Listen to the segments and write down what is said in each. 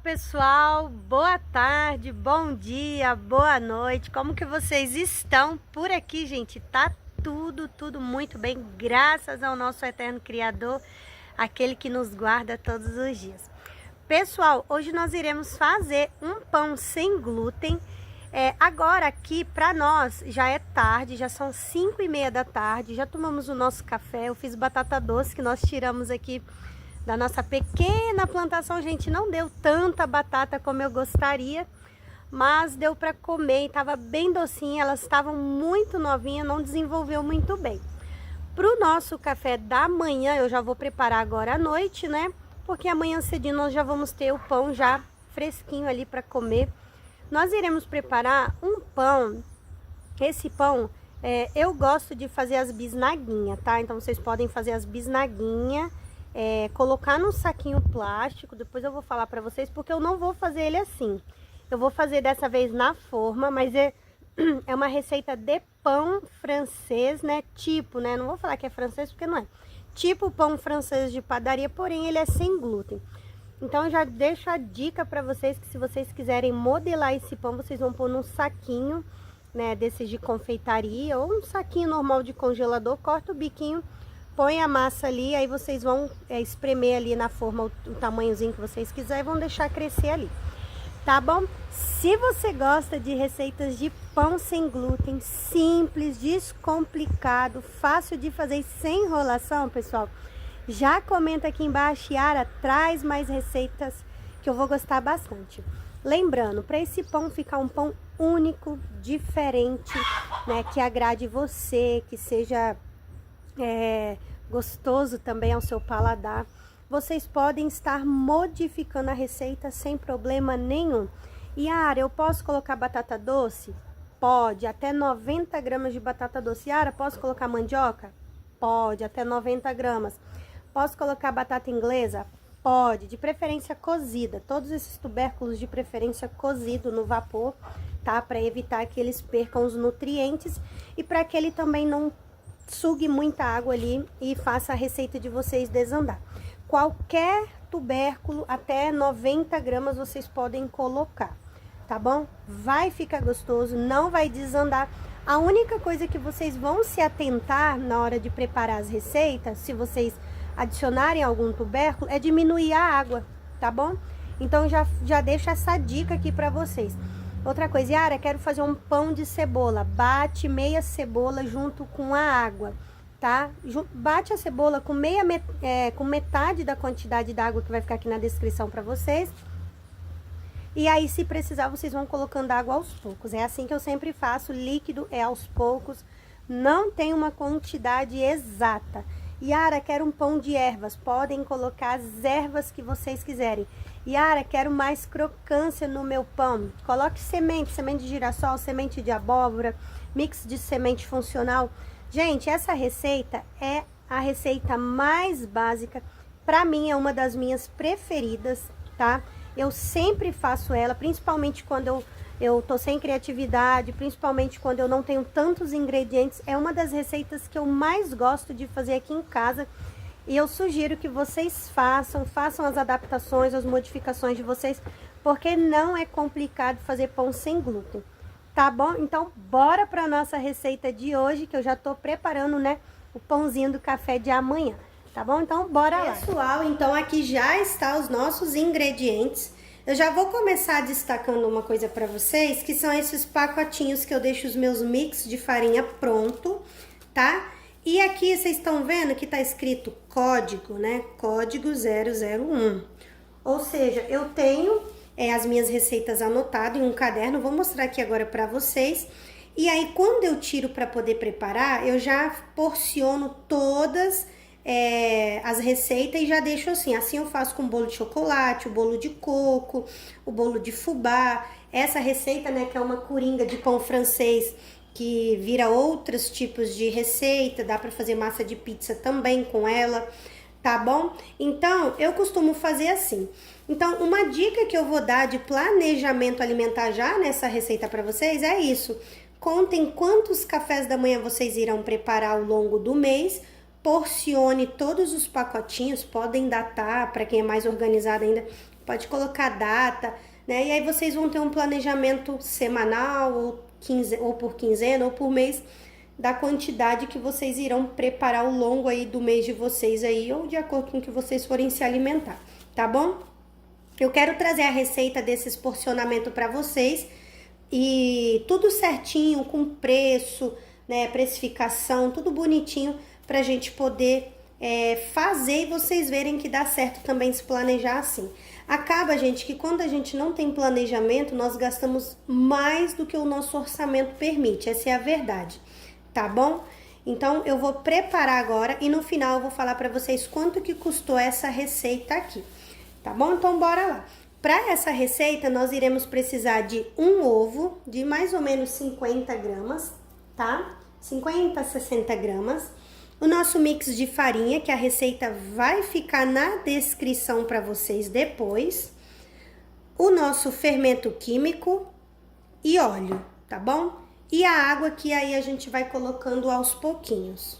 pessoal, boa tarde, bom dia, boa noite. Como que vocês estão por aqui, gente? Tá tudo muito bem, graças ao nosso eterno Criador, aquele que nos guarda todos os dias. Pessoal, hoje nós iremos fazer um pão sem glúten. Agora aqui para nós já é tarde, já são 5h30 da tarde, já tomamos o nosso café. Eu fiz batata doce que nós tiramos aqui da nossa pequena plantação. Gente, não deu tanta batata como eu gostaria, mas deu para comer e estava bem docinha. Elas estavam muito novinhas, não desenvolveu muito bem. Para o nosso café da manhã, eu já vou preparar agora à noite, né? Porque amanhã cedinho nós já vamos ter o pão já fresquinho ali para comer. Nós iremos preparar um pão. Esse pão, eu gosto de fazer as bisnaguinhas, tá? Então vocês podem fazer as bisnaguinhas, colocar num saquinho plástico. Depois eu vou falar pra vocês, porque eu não vou fazer ele assim. Eu vou fazer dessa vez na forma, mas é uma receita de pão francês, né? Tipo, né? Não vou falar que é francês, porque não é. Tipo pão francês de padaria, porém ele é sem glúten. Então eu já deixo a dica pra vocês que se vocês quiserem modelar esse pão, vocês vão pôr num saquinho, né? Desses de confeitaria ou um saquinho normal de congelador, corta o biquinho, põe a massa ali, aí vocês vão espremer ali na forma o tamanhozinho que vocês quiserem e vão deixar crescer ali, tá bom? Se você gosta de receitas de pão sem glúten, simples, descomplicado, fácil de fazer e sem enrolação, pessoal, já comenta aqui embaixo. Yara, traz mais receitas que eu vou gostar bastante. Lembrando, para esse pão ficar um pão único, diferente, né, que agrade você, que seja gostoso também ao seu paladar, vocês podem estar modificando a receita sem problema nenhum. Yara, eu posso colocar batata doce? Pode, até 90 gramas de batata doce. Yara, posso colocar mandioca? Pode, até 90 gramas. Posso colocar batata inglesa? Pode, de preferência cozida. Todos esses tubérculos de preferência cozido no vapor, tá? Para evitar que eles percam os nutrientes e para que ele também não sugue muita água ali e faça a receita de vocês desandar. Qualquer tubérculo, até 90 gramas, vocês podem colocar, tá bom? Vai ficar gostoso, não vai desandar. A única coisa que vocês vão se atentar na hora de preparar as receitas, se vocês adicionarem algum tubérculo, é diminuir a água, tá bom? Então já deixo essa dica aqui pra vocês. Outra coisa, Yara, quero fazer um pão de cebola. Bate meia cebola junto com a água, tá? Bate a cebola com com metade da quantidade d'água que vai ficar aqui na descrição pra vocês. E aí, se precisar, vocês vão colocando água aos poucos. É assim que eu sempre faço, líquido é aos poucos, não tem uma quantidade exata. Yara, quero um pão de ervas. Podem colocar as ervas que vocês quiserem. Yara, quero mais crocância no meu pão. Coloque semente de girassol, semente de abóbora, mix de semente funcional. Gente, essa receita é a receita mais básica. Pra mim, é uma das minhas preferidas, tá? Eu sempre faço ela, principalmente quando eu tô sem criatividade, principalmente quando eu não tenho tantos ingredientes. É uma das receitas que eu mais gosto de fazer aqui em casa. E eu sugiro que vocês façam as adaptações, as modificações de vocês, porque não é complicado fazer pão sem glúten, tá bom? Então, bora pra nossa receita de hoje, que eu já tô preparando, né, o pãozinho do café de amanhã, tá bom? Então, bora lá. Pessoal, então aqui já está os nossos ingredientes. Eu já vou começar destacando uma coisa para vocês, que são esses pacotinhos que eu deixo os meus mix de farinha pronto, tá? E aqui vocês estão vendo que tá escrito código, né? Código 001. Ou seja, eu tenho as minhas receitas anotadas em um caderno, vou mostrar aqui agora para vocês. E aí, quando eu tiro para poder preparar, eu já porciono todas as receitas e já deixo assim. Assim eu faço com o bolo de chocolate, o bolo de coco, o bolo de fubá. Essa receita, né, que é uma coringa de pão francês, que vira outros tipos de receita, dá para fazer massa de pizza também com ela, tá bom? Então, eu costumo fazer assim. Então, uma dica que eu vou dar de planejamento alimentar já nessa receita para vocês é isso. Contem quantos cafés da manhã vocês irão preparar ao longo do mês, porcione todos os pacotinhos, podem datar, para quem é mais organizado ainda, pode colocar data, né? E aí vocês vão ter um planejamento semanal, ou por quinzena, ou por mês, da quantidade que vocês irão preparar ao longo aí do mês de vocês aí, ou de acordo com o que vocês forem se alimentar, tá bom? Eu quero trazer a receita desses porcionamentos para vocês e tudo certinho, com preço, né, precificação, tudo bonitinho pra gente poder fazer e vocês verem que dá certo também se planejar assim. Acaba, gente, que quando a gente não tem planejamento, nós gastamos mais do que o nosso orçamento permite, essa é a verdade, tá bom? Então, eu vou preparar agora e no final eu vou falar pra vocês quanto que custou essa receita aqui, tá bom? Então, bora lá. Para essa receita, nós iremos precisar de um ovo de mais ou menos 50 gramas, tá? 50 a 60 gramas. O nosso mix de farinha, que a receita vai ficar na descrição para vocês depois. O nosso fermento químico e óleo, tá bom? E a água que aí a gente vai colocando aos pouquinhos.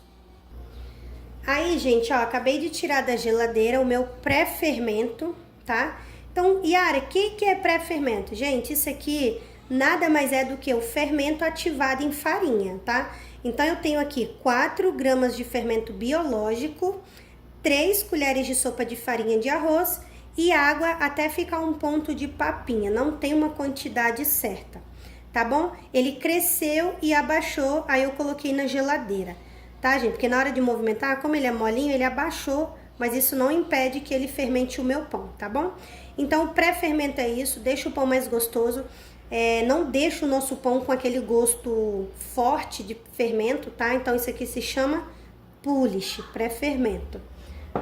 Aí, gente, ó, acabei de tirar da geladeira o meu pré-fermento, tá? Então, Yara, o que é pré-fermento? Gente, isso aqui nada mais é do que o fermento ativado em farinha, tá? Então, eu tenho aqui 4 gramas de fermento biológico, 3 colheres de sopa de farinha de arroz e água até ficar um ponto de papinha, não tem uma quantidade certa, tá bom? Ele cresceu e abaixou, aí eu coloquei na geladeira, tá, gente? Porque na hora de movimentar, como ele é molinho, ele abaixou, mas isso não impede que ele fermente o meu pão, tá bom? Então, o pré-fermento é isso, deixa o pão mais gostoso. Não deixa o nosso pão com aquele gosto forte de fermento, tá? Então, isso aqui se chama polish, pré-fermento,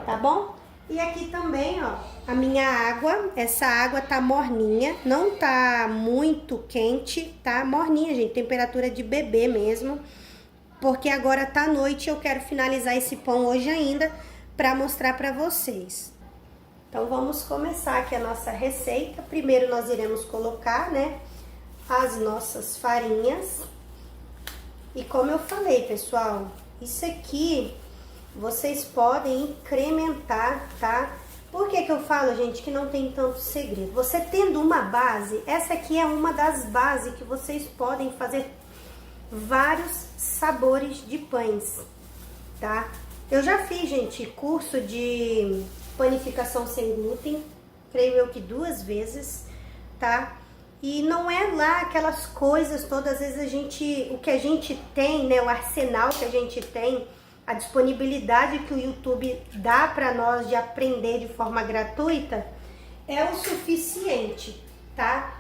tá bom? E aqui também, ó, a minha água, essa água tá morninha, não tá muito quente, tá? Morninha, gente, temperatura de bebê mesmo, porque agora tá noite e eu quero finalizar esse pão hoje ainda pra mostrar pra vocês. Então, vamos começar aqui a nossa receita. Primeiro, nós iremos colocar, né, as nossas farinhas. E como eu falei, pessoal, isso aqui vocês podem incrementar, tá? Por que que eu falo, gente, que não tem tanto segredo? Você tendo uma base, essa aqui é uma das bases que vocês podem fazer vários sabores de pães, tá? Eu já fiz, gente, curso de panificação sem glúten, creio eu que 2 vezes, tá? E não é lá aquelas coisas todas, às vezes o que a gente tem, né, o arsenal que a gente tem, a disponibilidade que o YouTube dá para nós de aprender de forma gratuita, é o suficiente, tá?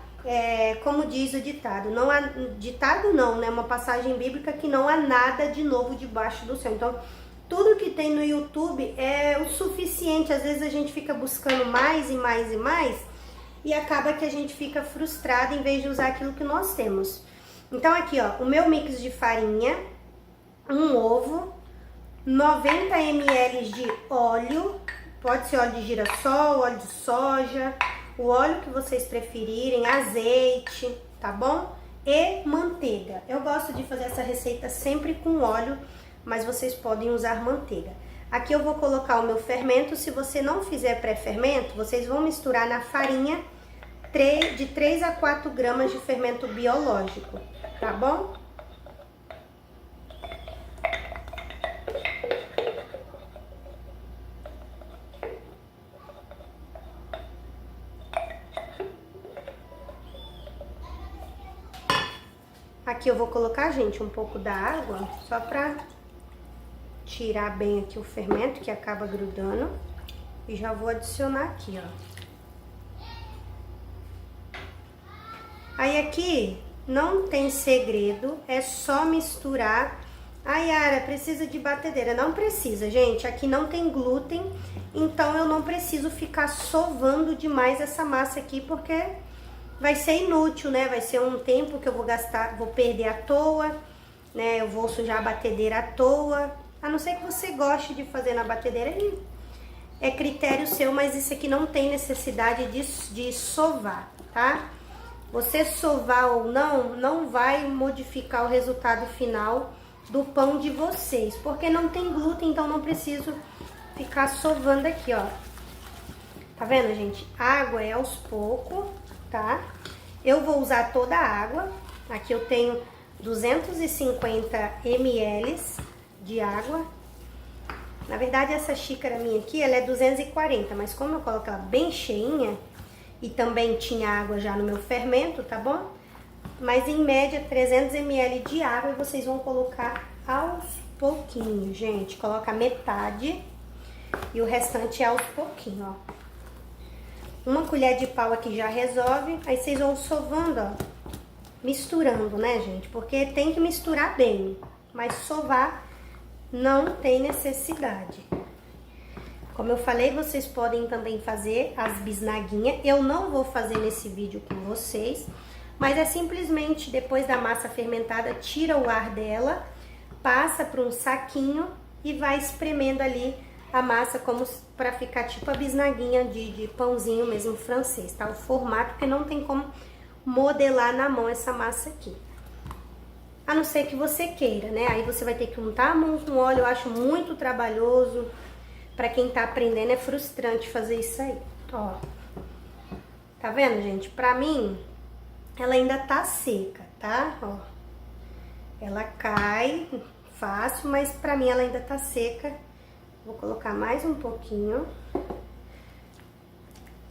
Como diz o ditado, não há, ditado não, né, uma passagem bíblica que não há nada de novo debaixo do céu. Então, tudo que tem no YouTube é o suficiente. Às vezes a gente fica buscando mais e mais e mais e acaba que a gente fica frustrado em vez de usar aquilo que nós temos. Então aqui, ó, o meu mix de farinha, um ovo, 90 ml de óleo, pode ser óleo de girassol, óleo de soja, o óleo que vocês preferirem, azeite, tá bom? E manteiga. Eu gosto de fazer essa receita sempre com óleo, mas vocês podem usar manteiga. Aqui eu vou colocar o meu fermento. Se você não fizer pré-fermento, vocês vão misturar na farinha de 3 a 4 gramas de fermento biológico, tá bom? Aqui eu vou colocar, gente, um pouco da água, só pra tirar bem aqui o fermento que acaba grudando. E já vou adicionar aqui, ó. Aí aqui não tem segredo, é só misturar. Ah, Yara, precisa de batedeira. Não precisa, gente, aqui não tem glúten, então eu não preciso ficar sovando demais essa massa aqui, porque vai ser inútil, né? Vai ser um tempo que eu vou gastar, vou perder à toa, né? Eu vou sujar a batedeira à toa. A não ser que você goste de fazer na batedeira, é critério seu, mas isso aqui não tem necessidade de sovar, tá? Você sovar ou não, não vai modificar o resultado final do pão de vocês, porque não tem glúten, então não preciso ficar sovando aqui, ó. Tá vendo, gente? Água é aos poucos, tá? Eu vou usar toda a água. Aqui eu tenho 250 ml de água. Na verdade, essa xícara minha aqui, ela é 240, mas como eu coloco ela bem cheinha e também tinha água já no meu fermento, tá bom? Mas em média 300 ml de água e vocês vão colocar aos pouquinhos, gente. Coloca metade e o restante aos pouquinhos, ó. Uma colher de pau aqui já resolve, aí vocês vão sovando, ó. Misturando, né, gente? Porque tem que misturar bem, mas sovar não tem necessidade. Como eu falei, vocês podem também fazer as bisnaguinhas. Eu não vou fazer nesse vídeo com vocês, mas é simplesmente depois da massa fermentada, tira o ar dela, passa para um saquinho e vai espremendo ali a massa como para ficar tipo a bisnaguinha de pãozinho mesmo francês, tá? O formato, porque não tem como modelar na mão essa massa aqui. A não ser que você queira, né? Aí você vai ter que untar a mão com óleo, eu acho muito trabalhoso. Pra quem tá aprendendo é frustrante fazer isso aí, ó. Tá vendo, gente? Pra mim, ela ainda tá seca, tá? Ó. Ela cai fácil, mas pra mim ela ainda tá seca. Vou colocar mais um pouquinho.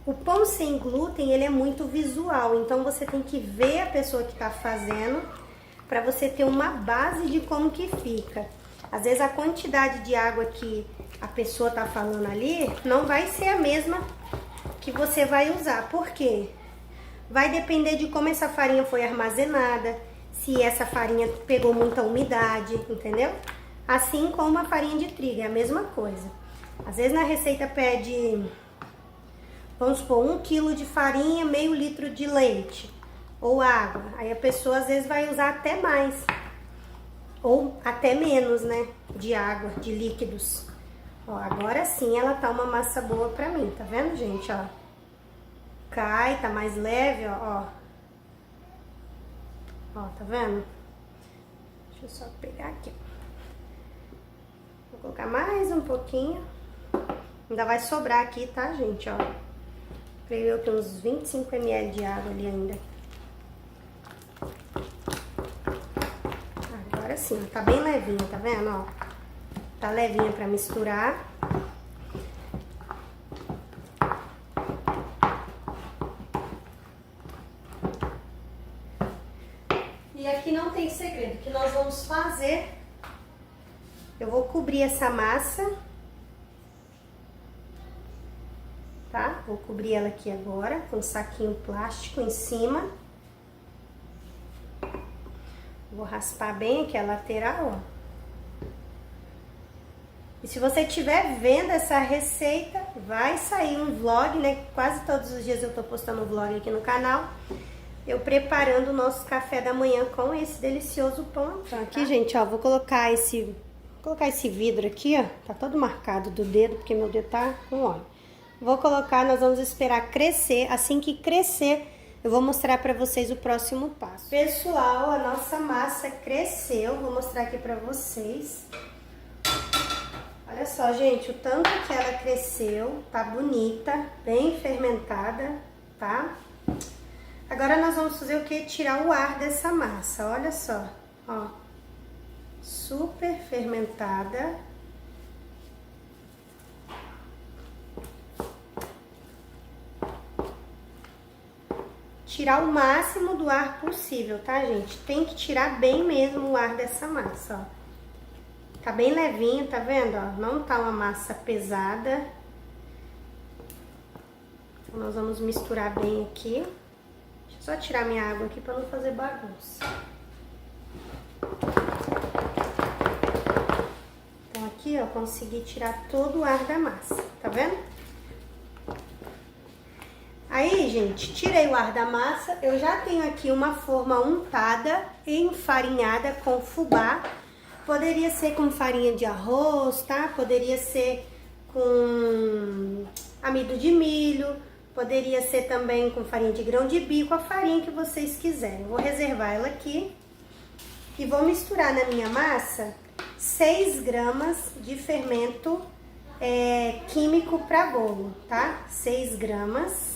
O pão sem glúten, ele é muito visual, então você tem que ver a pessoa que tá fazendo para você ter uma base de como que fica. Às vezes a quantidade de água que a pessoa tá falando ali não vai ser a mesma que você vai usar. Por quê? Vai depender de como essa farinha foi armazenada, se essa farinha pegou muita umidade, entendeu? Assim como a farinha de trigo, é a mesma coisa. Às vezes na receita pede, vamos supor, 1 kg de farinha, meio litro de leite ou água. Aí a pessoa às vezes vai usar até mais ou até menos, né, de água, de líquidos. Ó, agora sim ela tá uma massa boa pra mim, tá vendo, gente, ó? Cai, tá mais leve, ó. Ó, tá vendo? Deixa eu só pegar aqui, ó. Vou colocar mais um pouquinho. Ainda vai sobrar aqui, tá, gente, ó. Creio eu que uns 25 ml de água ali ainda. Agora sim, tá bem levinha, tá vendo, ó? Tá levinha pra misturar. E aqui não tem segredo, o que nós vamos fazer, eu vou cobrir essa massa, tá? Vou cobrir ela aqui agora com um saquinho plástico em cima. Vou raspar bem aqui a lateral, ó. E se você estiver vendo essa receita, vai sair um vlog, né? Quase todos os dias eu tô postando um vlog aqui no canal. Eu preparando o nosso café da manhã com esse delicioso pão. Então aqui, gente, ó, vou colocar esse vidro aqui, ó. Tá todo marcado do dedo, porque meu dedo tá com óleo. Vou colocar, nós vamos esperar crescer. Assim que crescer, eu vou mostrar pra vocês o próximo passo. Pessoal, a nossa massa cresceu. Vou mostrar aqui pra vocês. Olha só, gente, o tanto que ela cresceu. Tá bonita, bem fermentada, tá? Agora nós vamos fazer o que? Tirar o ar dessa massa, olha só, ó. Super fermentada. Tirar o máximo do ar possível, tá, gente? Tem que tirar bem mesmo o ar dessa massa, ó. Tá bem levinho, tá vendo, ó? Não tá uma massa pesada. Então, nós vamos misturar bem aqui. Deixa eu só tirar minha água aqui pra não fazer bagunça. Então aqui, ó, consegui tirar todo o ar da massa, tá vendo? Aí, gente, tirei o ar da massa. Eu já tenho aqui uma forma untada e enfarinhada com fubá. Poderia ser com farinha de arroz, tá? Poderia ser com amido de milho. Poderia ser também com farinha de grão de bico, a farinha que vocês quiserem. Vou reservar ela aqui e vou misturar na minha massa 6 gramas de fermento químico para bolo, tá? 6 gramas.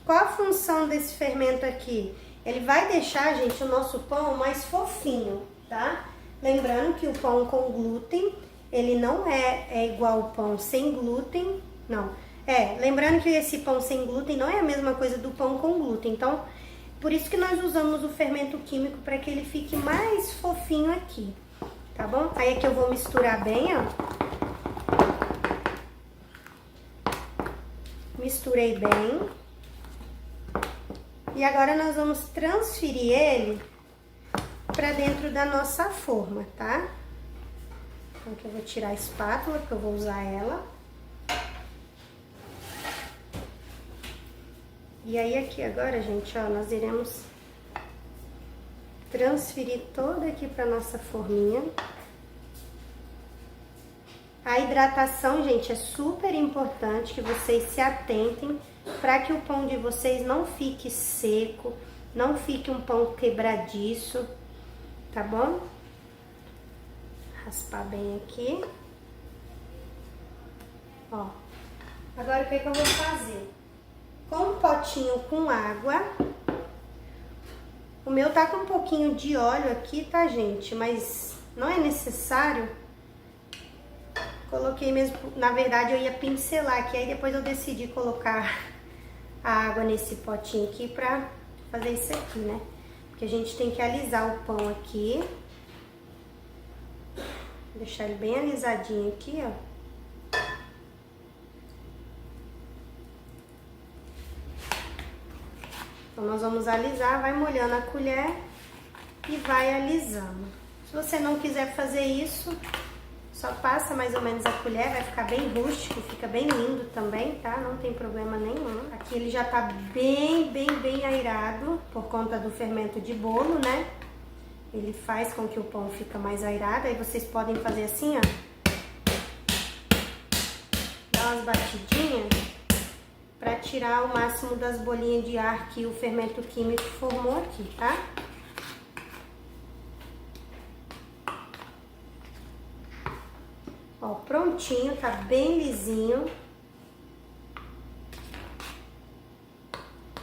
Qual a função desse fermento aqui? Ele vai deixar, gente, o nosso pão mais fofinho, tá? Lembrando que o pão com glúten, ele não é igual o pão sem glúten, não. Lembrando que esse pão sem glúten não é a mesma coisa do pão com glúten. Então, por isso que nós usamos o fermento químico para que ele fique mais fofinho aqui, tá bom? Aí aqui eu vou misturar bem, ó. Misturei bem. E agora nós vamos transferir ele para dentro da nossa forma, tá? Então aqui eu vou tirar a espátula, porque eu vou usar ela. E aí aqui agora, gente, ó, nós iremos transferir todo aqui para nossa forminha. A hidratação, gente, é super importante que vocês se atentem para que o pão de vocês não fique seco, não fique um pão quebradiço, tá bom? Raspar bem aqui. Ó. Agora o que eu vou fazer? Com um potinho com água. O meu tá com um pouquinho de óleo aqui, tá, gente? Mas não é necessário. Coloquei mesmo, na verdade eu ia pincelar aqui, aí depois eu decidi colocar a água nesse potinho aqui pra fazer isso aqui, né? Porque a gente tem que alisar o pão aqui. Deixar ele bem alisadinho aqui, ó. Então nós vamos alisar, vai molhando a colher e vai alisando. Se você não quiser fazer isso, só passa mais ou menos a colher, vai ficar bem rústico, fica bem lindo também, tá? Não tem problema nenhum. Aqui ele já tá bem airado por conta do fermento de bolo, né? Ele faz com que o pão fica mais airado. Aí vocês podem fazer assim, ó. Dar umas batidinhas pra tirar o máximo das bolinhas de ar que o fermento químico formou aqui, tá? Ó, prontinho, tá bem lisinho.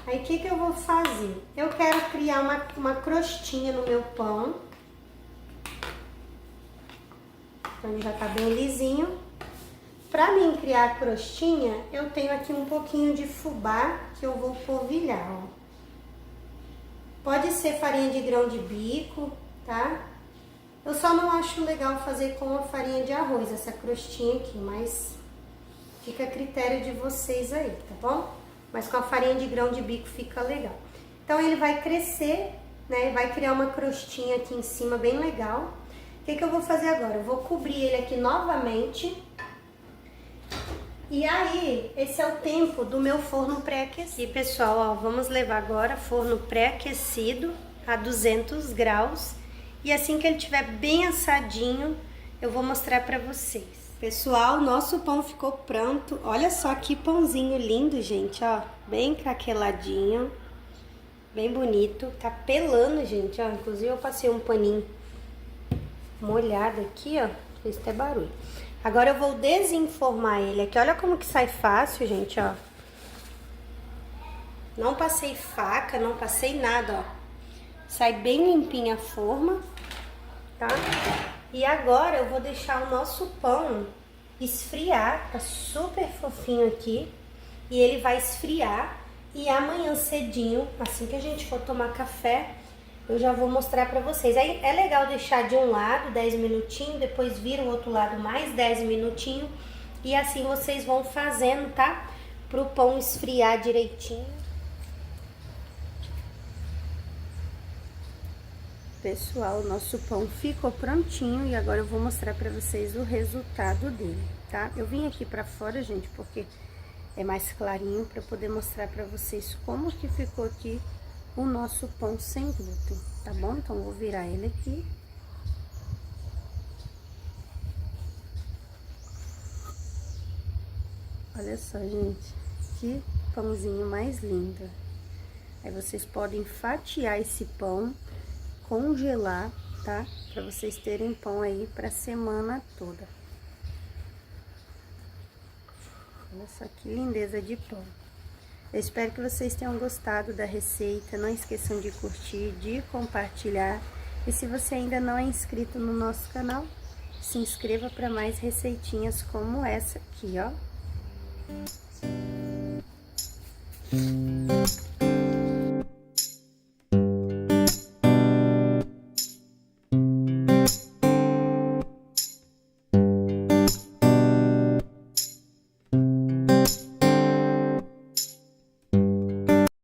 Aí, o que eu vou fazer? Eu quero criar uma crostinha no meu pão. Então, ele já tá bem lisinho. Pra mim criar a crostinha, eu tenho aqui um pouquinho de fubá que eu vou polvilhar, ó. Pode ser farinha de grão de bico, tá? Eu só não acho legal fazer com a farinha de arroz, essa crostinha aqui, mas fica a critério de vocês aí, tá bom? Mas com a farinha de grão de bico fica legal. Então ele vai crescer, né? Vai criar uma crostinha aqui em cima bem legal. O que eu vou fazer agora? Eu vou cobrir ele aqui novamente. E aí, esse é o tempo do meu forno pré-aquecido. E pessoal, ó, vamos levar agora forno pré-aquecido a 200 graus. E assim que ele estiver bem assadinho, eu vou mostrar pra vocês. Pessoal, nosso pão ficou pronto. Olha só que pãozinho lindo, gente, ó. Bem craqueladinho, bem bonito. Tá pelando, gente, ó. Inclusive eu passei um paninho molhado aqui, ó. Fez até barulho. Agora eu vou desenformar ele aqui. Olha como que sai fácil, gente, ó. Não passei faca, não passei nada, ó. Sai bem limpinha a forma, tá? E agora eu vou deixar o nosso pão esfriar, tá super fofinho aqui. E ele vai esfriar e amanhã cedinho, assim que a gente for tomar café, eu já vou mostrar pra vocês. Aí é legal deixar de um lado 10 minutinhos, depois vira o outro lado mais 10 minutinhos. E assim vocês vão fazendo, tá? Pro pão esfriar direitinho. Pessoal, o nosso pão ficou prontinho e agora eu vou mostrar pra vocês o resultado dele, tá? Eu vim aqui pra fora, gente, porque é mais clarinho pra poder mostrar pra vocês como que ficou aqui o nosso pão sem glúten, tá bom? Então, eu vou virar ele aqui. Olha só, gente, que pãozinho mais lindo. Aí vocês podem fatiar esse pão, congelar, tá? Pra vocês terem pão aí pra semana toda. Olha só que lindeza de pão. Eu espero que vocês tenham gostado da receita. Não esqueçam de curtir, de compartilhar. E se você ainda não é inscrito no nosso canal, se inscreva para mais receitinhas como essa aqui, ó.